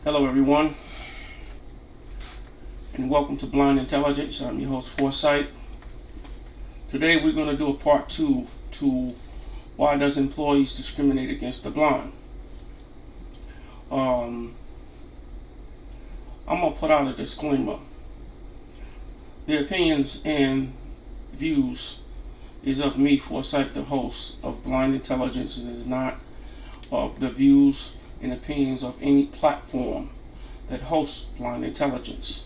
Hello, everyone, and welcome to Blind Intelligence. I'm your host, Foresight. Today, we're going to do a part two to why does employees discriminate against the blind. I'm going to put out a disclaimer. The opinions and views is of me, Foresight, the host of Blind Intelligence, and is not of the views and opinions of any platform that hosts Blind Intelligence.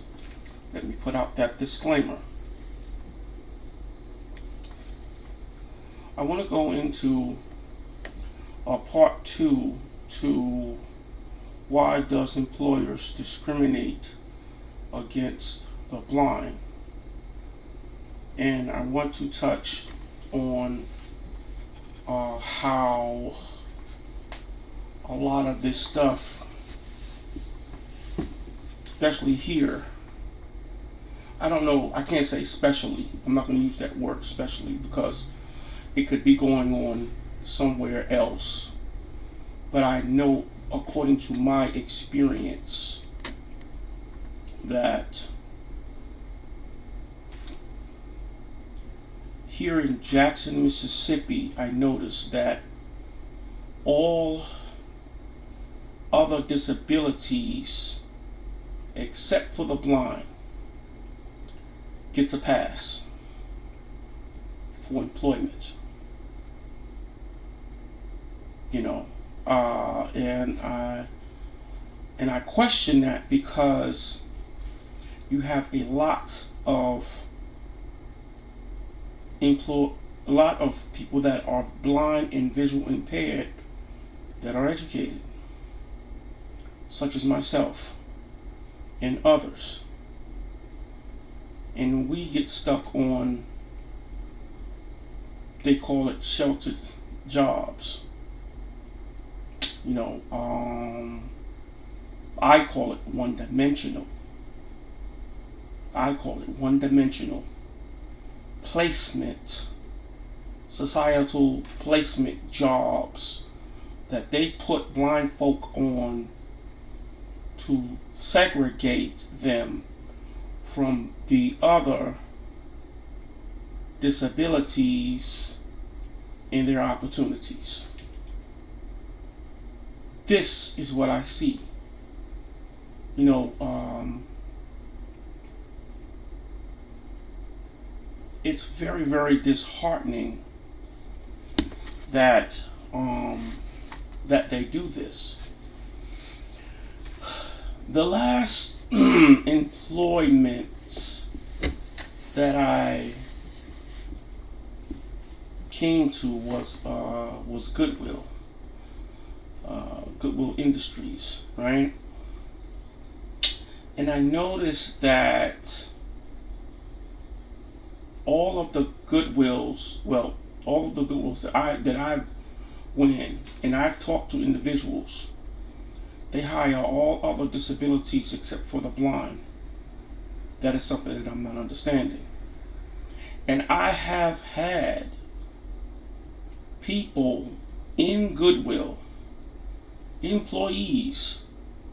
Let me put out that disclaimer. I want to go into part two to why does employers discriminate against the blind, and I want to touch on how a lot of this stuff, especially here, I don't know, I can't say especially, I'm not going to use that word especially because it could be going on somewhere else, but I know according to my experience that here in Jackson, Mississippi, I noticed that all other disabilities except for the blind gets a pass for employment. And I question that because you have a lot of people that are blind and visual impaired that are educated, such as myself and others. And we get stuck on, they call it sheltered jobs. I call it one-dimensional. Placement, societal placement jobs that they put blind folk on to segregate them from the other disabilities and their opportunities. This is what I see. It's very, very disheartening that that they do this. The last employment that I came to was Goodwill Industries, right? And I noticed that all of the Goodwills that I went in, and I've talked to individuals, they hire all other disabilities except for the blind. That is something that I'm not understanding. And I have had people in Goodwill, employees,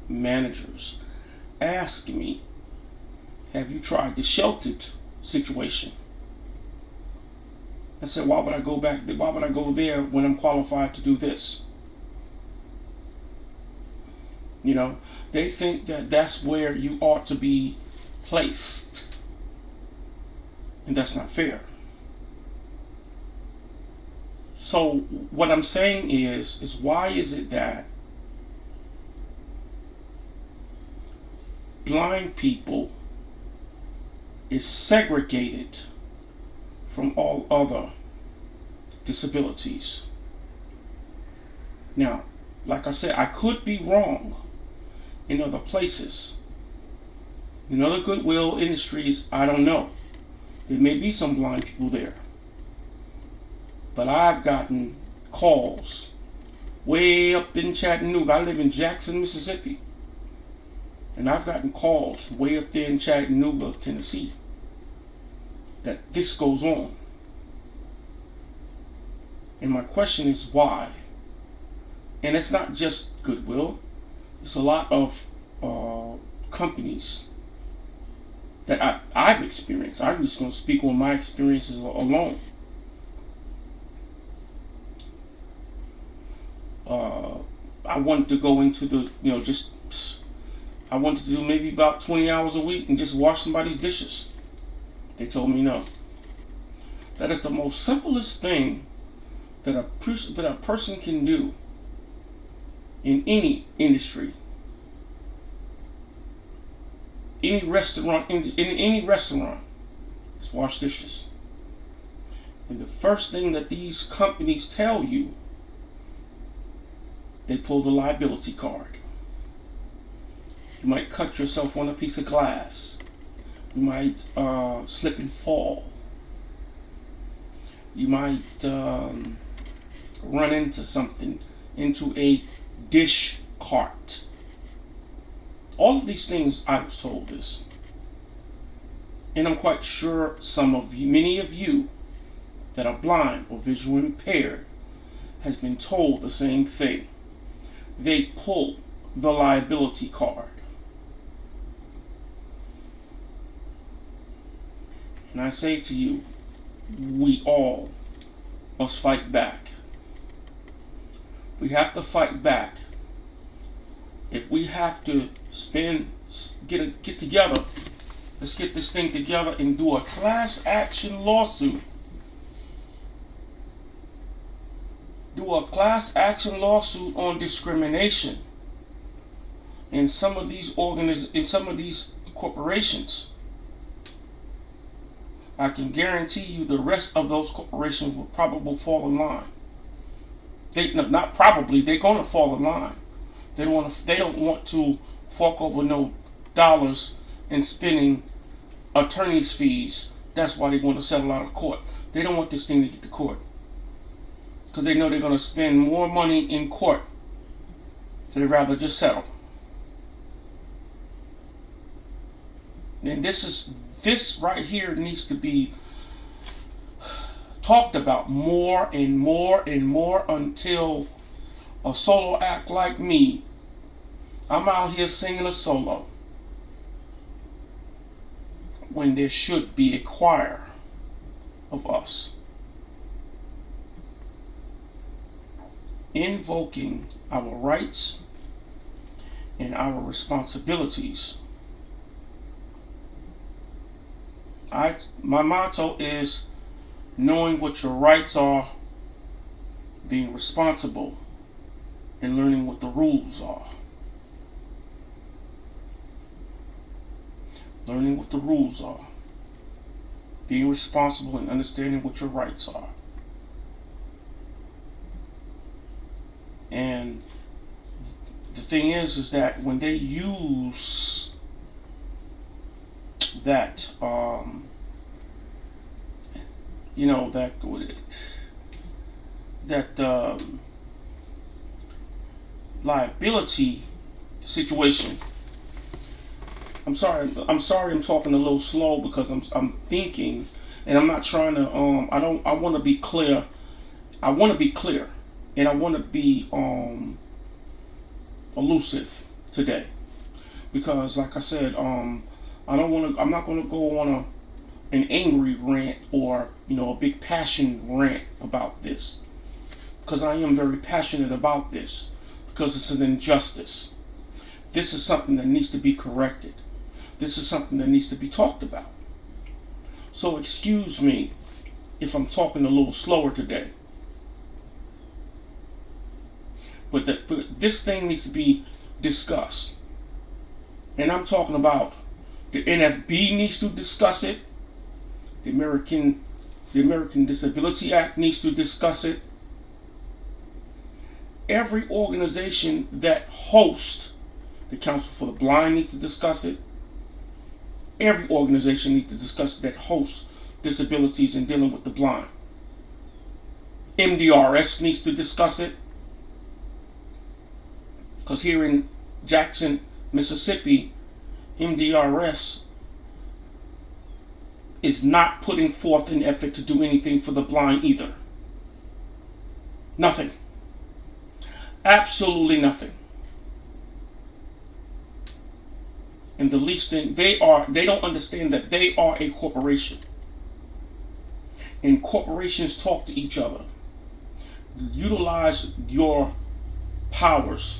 managers, ask me, have you tried the sheltered situation? I said, why would I go there when I'm qualified to do this? They think that that's where you ought to be placed. And that's not fair. So what I'm saying is why is it that blind people is segregated from all other disabilities? Now, like I said, I could be wrong in other places. In other Goodwill Industries, I don't know. There may be some blind people there. But I've gotten calls way up in Chattanooga. I live in Jackson, Mississippi. And I've gotten calls way up there in Chattanooga, Tennessee, that this goes on. And my question is why? And it's not just Goodwill. It's a lot of companies that I've experienced. I'm just going to speak on my experiences alone. I wanted to go into the, I wanted to do maybe about 20 hours a week and just wash somebody's dishes. They told me no. That is the most simplest thing that a person can do in any industry, any restaurant, in any restaurant, is wash dishes. And the first thing that these companies tell you, they pull the liability card. You might cut yourself on a piece of glass. You might slip and fall. You might run into something, into a dish cart. All of these things I was told this. And I'm quite sure many of you that are blind or visually impaired has been told the same thing. They pull the liability card. And I say to you, we all must fight back. We have to fight back. If we have to get together, let's get this thing together and do a class action lawsuit. Do a class action lawsuit on discrimination in some of these corporations. I can guarantee you the rest of those corporations will probably fall in line. They're going to fall in line. They don't want to fork over no dollars in spending attorney's fees. That's why they want to settle out of court. They don't want this thing to get to court, because they know they're going to spend more money in court. So they'd rather just settle. And this right here needs to be talked about more and more and more until a solo act like me, I'm out here singing a solo, when there should be a choir of us invoking our rights and our responsibilities. My motto is knowing what your rights are, being responsible, and learning what the rules are. Learning what the rules are. Being responsible and understanding what your rights are. And the thing is that when they use that, liability situation. I'm sorry I'm talking a little slow, because I'm thinking, and I'm not trying to I want to be clear. I want to be clear, and I want to be elusive today, because like I said, I'm not going to go on an angry rant or a big passion rant about this, because I am very passionate about this, because it's an injustice. This is something that needs to be corrected. This is something that needs to be talked about. So excuse me if I'm talking a little slower today. But this thing needs to be discussed. And I'm talking about the NFB needs to discuss it. The American Disability Act needs to discuss it. Every organization that hosts the Council for the Blind needs to discuss it. Every organization needs to discuss that hosts disabilities and dealing with the blind. MDRS needs to discuss it, because here in Jackson, Mississippi, MDRS is not putting forth an effort to do anything for the blind either. Nothing. Absolutely nothing. And the least thing they don't understand that they are a corporation. And corporations talk to each other. Utilize your powers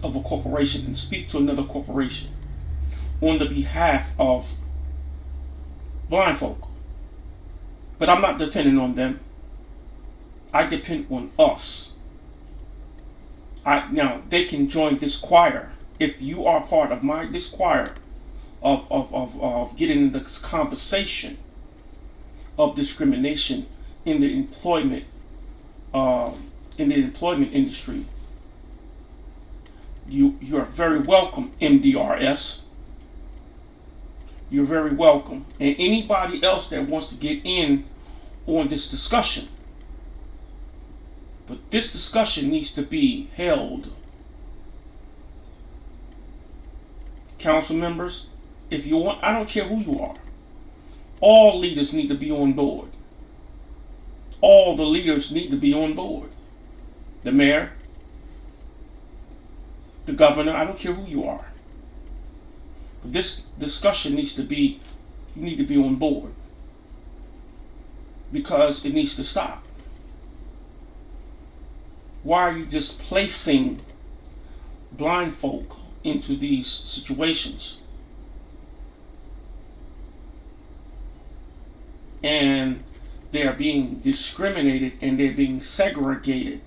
of a corporation and speak to another corporation on the behalf of blind folk. But I'm not depending on them. I depend on us. Now they can join this choir. If you are part of this choir of getting in this conversation of discrimination in the employment industry, you are very welcome, MDRS. You're very welcome. And anybody else that wants to get in on this discussion. But this discussion needs to be held. Council members, if you want, I don't care who you are. All leaders need to be on board. All the leaders need to be on board. The mayor, the governor, I don't care who you are. But this discussion needs to be, you need to be on board. Because it needs to stop. Why are you just placing blind folk into these situations? And they are being discriminated and they're being segregated.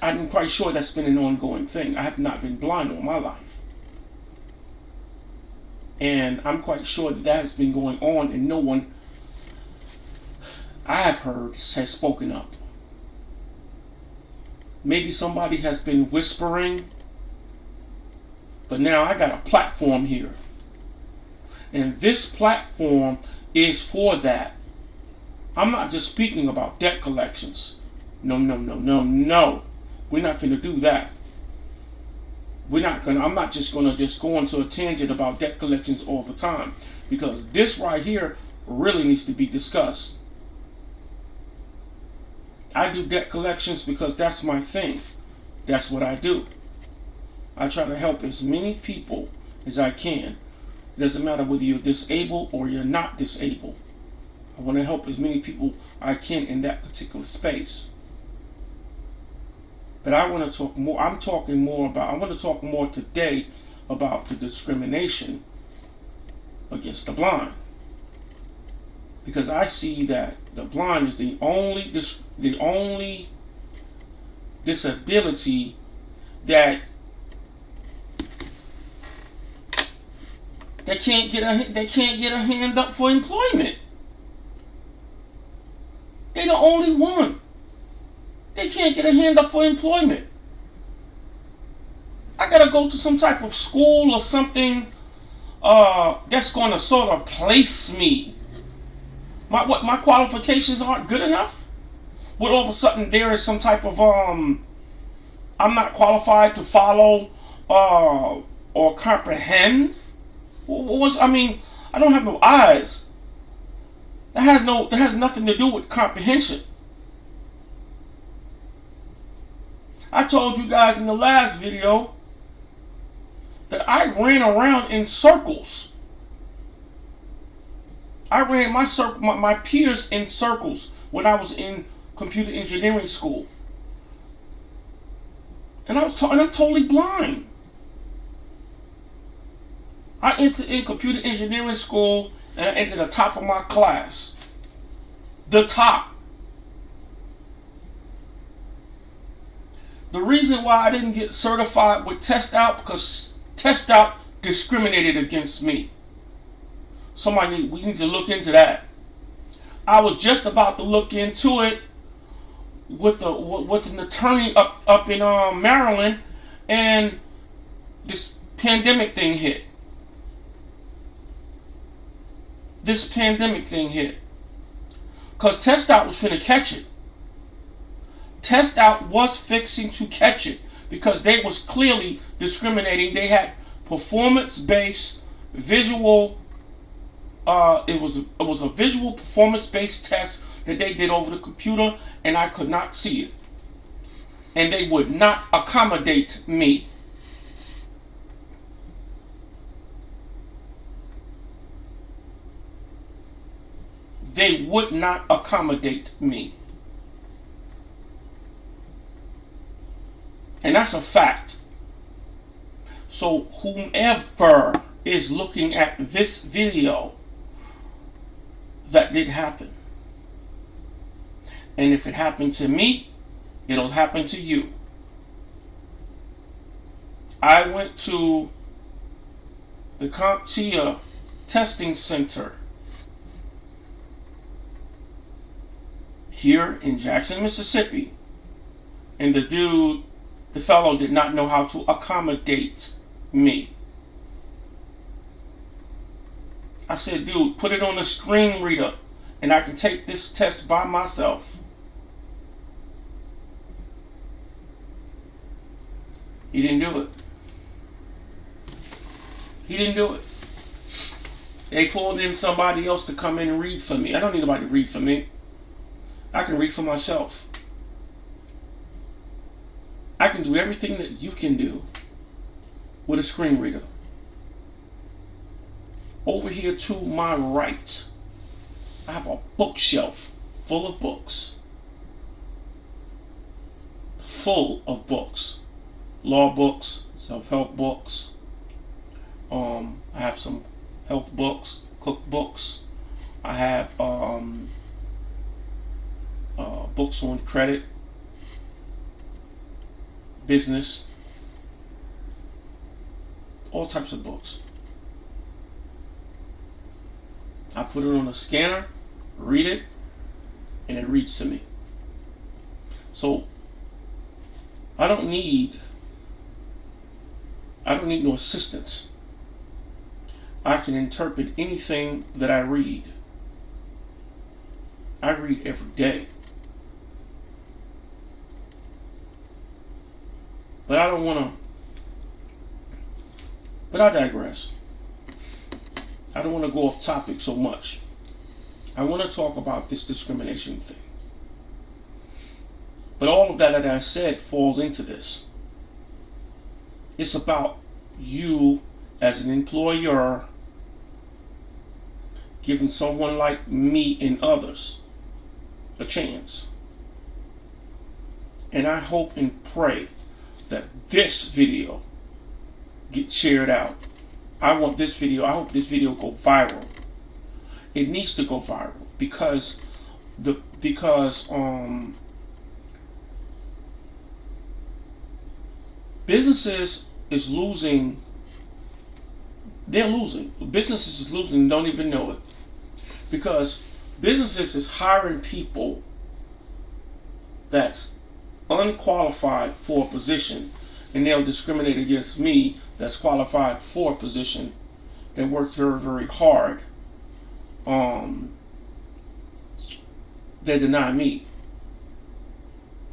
I'm quite sure that's been an ongoing thing. I have not been blind all my life. And I'm quite sure that has been going on and no one I have heard has spoken up. Maybe somebody has been whispering, but now I got a platform here. And this platform is for that. I'm not just speaking about debt collections. No. We're not going to do that. I'm not just going to go into a tangent about debt collections all the time, because this right here really needs to be discussed. I do debt collections because that's my thing. That's what I do. I try to help as many people as I can. It doesn't matter whether you're disabled or you're not disabled. I want to help as many people I can in that particular space. But I want to talk more. I want to talk more today about the discrimination against the blind. Because I see that the blind is the only disability that they can't get a hand up for employment. They're the only one. They can't get a hand up for employment. I gotta go to some type of school or something that's gonna sort of place me. My qualifications aren't good enough. But all of a sudden there is some type of I'm not qualified to follow or comprehend. I don't have no eyes. That has nothing to do with comprehension. I told you guys in the last video that I ran around in circles. I ran my peers in circles when I was in computer engineering school. And I'm totally blind. I entered in computer engineering school and I entered the top of my class. The top. The reason why I didn't get certified with Test Out, because Test Out discriminated against me. We need to look into that. I was just about to look into it with an attorney up in Maryland, and this pandemic thing hit. Because Test Out was finna catch it. Test Out was fixing to catch it because they was clearly discriminating. They had performance-based visual. It was a visual performance-based test that they did over the computer, and I could not see it. And they would not accommodate me. They would not accommodate me. And that's a fact. So whomever is looking at this video, that did happen. And if it happened to me, it'll happen to you. I went to the CompTIA testing center here in Jackson, Mississippi, and the fellow did not know how to accommodate me. I said, dude, put it on the screen reader and I can take this test by myself. He didn't do it. He didn't do it. They pulled in somebody else to come in and read for me. I don't need nobody to read for me. I can read for myself. I can do everything that you can do with a screen reader. Over here to my right, I have a bookshelf full of books. Full of books. Law books, self-help books. I have some health books, cookbooks. I have books on credit, business, all types of books. I put it on a scanner, read it, and it reads to me. So I don't need no assistance. I can interpret anything that I read. I read every day. But I don't want to, but I digress. I don't want to go off topic so much. I want to talk about this discrimination thing. But all of that I said falls into this. It's about you as an employer giving someone like me and others a chance. And I hope and pray that this video gets shared out. I hope this video go viral. It needs to go viral because businesses is losing. They're losing. Businesses is losing and don't even know it. Because businesses is hiring people that's unqualified for a position, and they'll discriminate against me that's qualified for a position that works very, very hard. They deny me.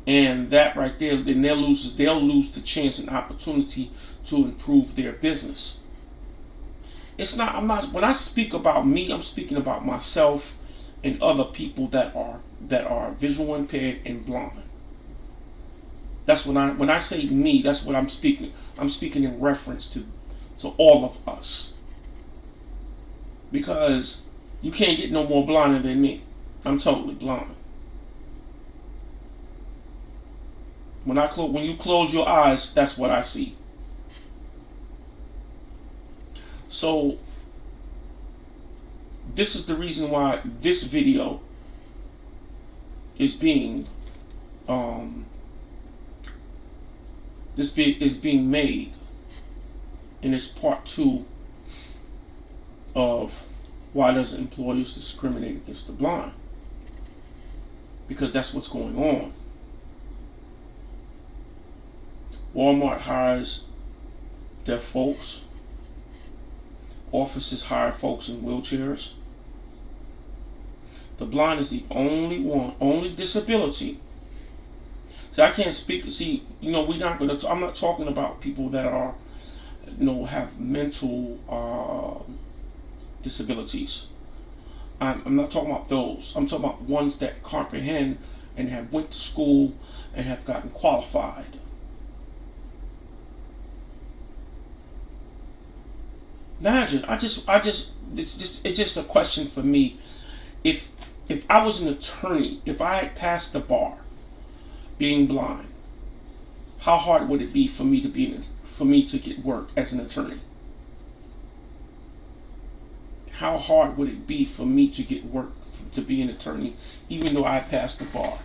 And that right there, then they'll lose the chance and opportunity to improve their business. When I speak about me, I'm speaking about myself and other people that are visual impaired and blind. That's when I say me, that's what I'm speaking. I'm speaking in reference to all of us. Because you can't get no more blinder than me. I'm totally blind. When you close your eyes, that's what I see. So this is the reason why this video is being made, and it's part 2 of why does employers discriminate against the blind, because that's what's going on. Walmart hires deaf folks. Offices hire folks in wheelchairs. The blind is the only disability. See, I can't speak. See, I'm not talking about people that are, have mental disabilities. I'm not talking about those. I'm talking about the ones that comprehend and have went to school and have gotten qualified. Imagine, it's just a question for me. If if I was an attorney, if I had passed the bar, being blind, how hard would it be for me to get work as an attorney? How hard would it be for me to get work to be an attorney, even though I passed the bar?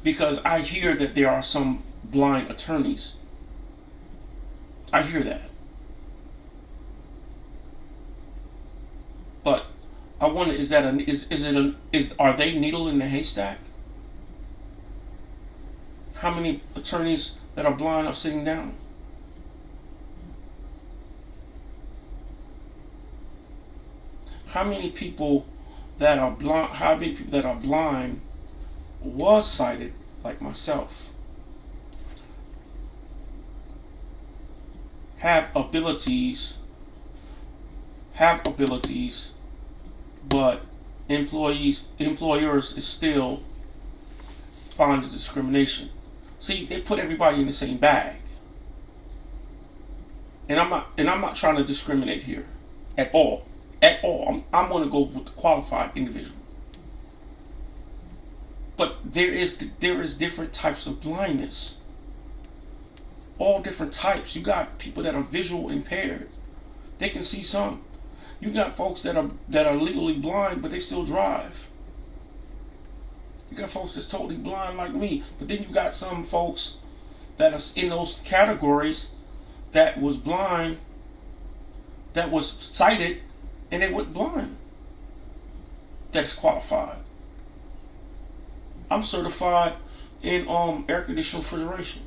Because I hear that there are some blind attorneys. I hear that. But I wonder, are they needle in the haystack? How many attorneys that are blind are sitting down? How many people that are blind? How many people that are blind was sighted, like myself, have abilities, but employers is still finding discrimination. See, they put everybody in the same bag, and I'm not trying to discriminate here at all. At all, I'm going to go with the qualified individual. But there is different types of blindness. All different types. You got people that are visual impaired. They can see some. You got folks that are legally blind, but they still drive. You got folks that's totally blind like me, but then you got some folks that are in those categories that was blind, that was sighted, and they went blind. That's qualified. I'm certified in air conditioning refrigeration.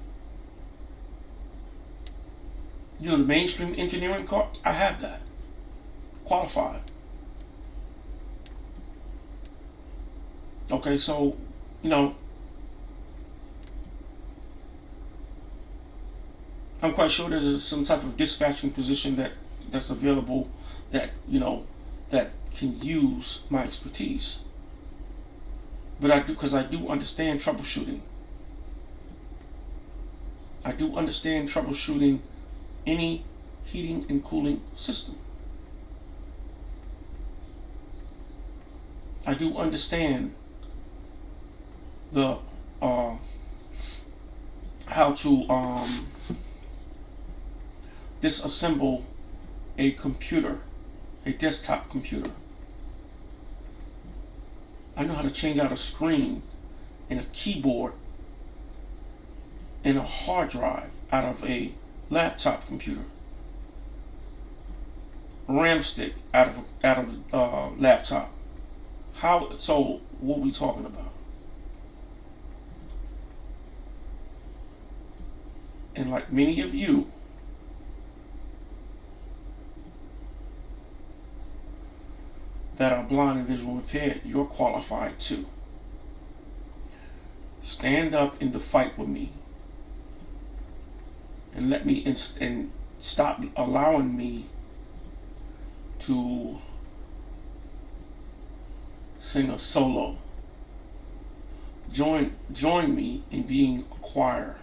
You know, the mainstream engineering car, I have that. Qualified. Okay, so, I'm quite sure there's some type of dispatching position that's available that, that can use my expertise. But because I do understand troubleshooting. I do understand troubleshooting any heating and cooling system. I do understand the how to disassemble a computer, a desktop computer. I know how to change out a screen and a keyboard and a hard drive out of a laptop computer. RAM stick out of a laptop. So what are we talking about? And like many of you, that are blind and visual impaired, you're qualified too. Stand up in the fight with me, and let me and stop allowing me to sing a solo. Join me in being a choir.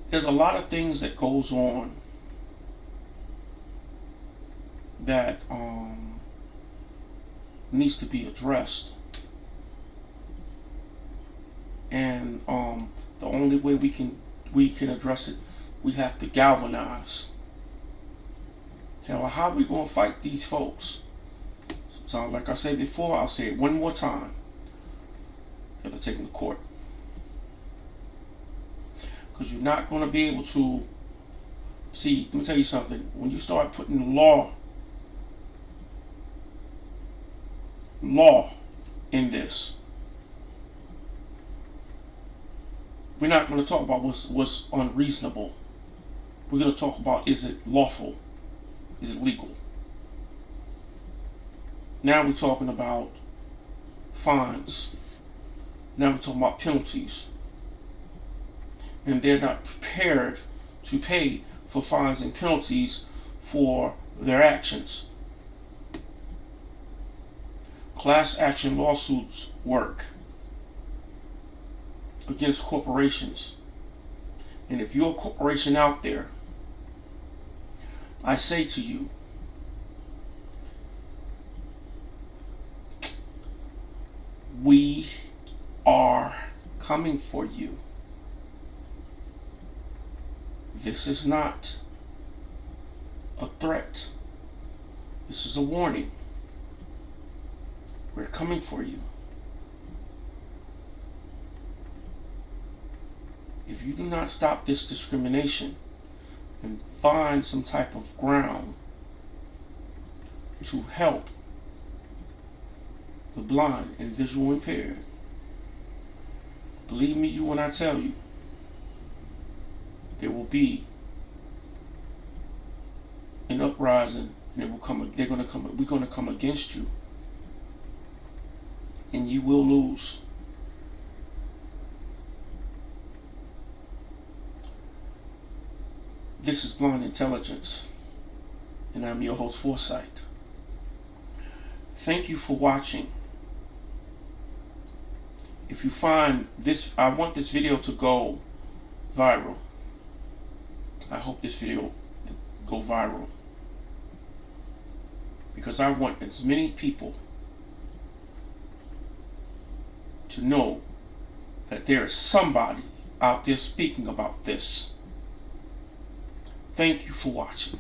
There's a lot of things that goes on that needs to be addressed, and the only way we can address it, we have to galvanize. So, well, how are we going to fight these folks? So, like I said before, I'll say it one more time. You have to take them to court, because you're not going to be able to see. Let me tell you something. When you start putting law in this, we're not going to talk about what's unreasonable. We're going to talk about, is it lawful? Is it legal? Now we're talking about fines. Now we're talking about penalties. And they're not prepared to pay for fines and penalties for their actions. Class action lawsuits work against corporations. And if you're a corporation out there, I say to you, we are coming for you. This is not a threat. This is a warning. We're coming for you. If you do not stop this discrimination and find some type of ground to help the blind and visual impaired, believe me when I tell you, there will be an uprising, and we're going to come against you, and you will lose. This is Blind Intelligence, and I'm your host, Foresight. Thank you for watching. If you find this, I want this video to go viral. I hope this video go viral, because I want as many people to know that there is somebody out there speaking about this. Thank you for watching.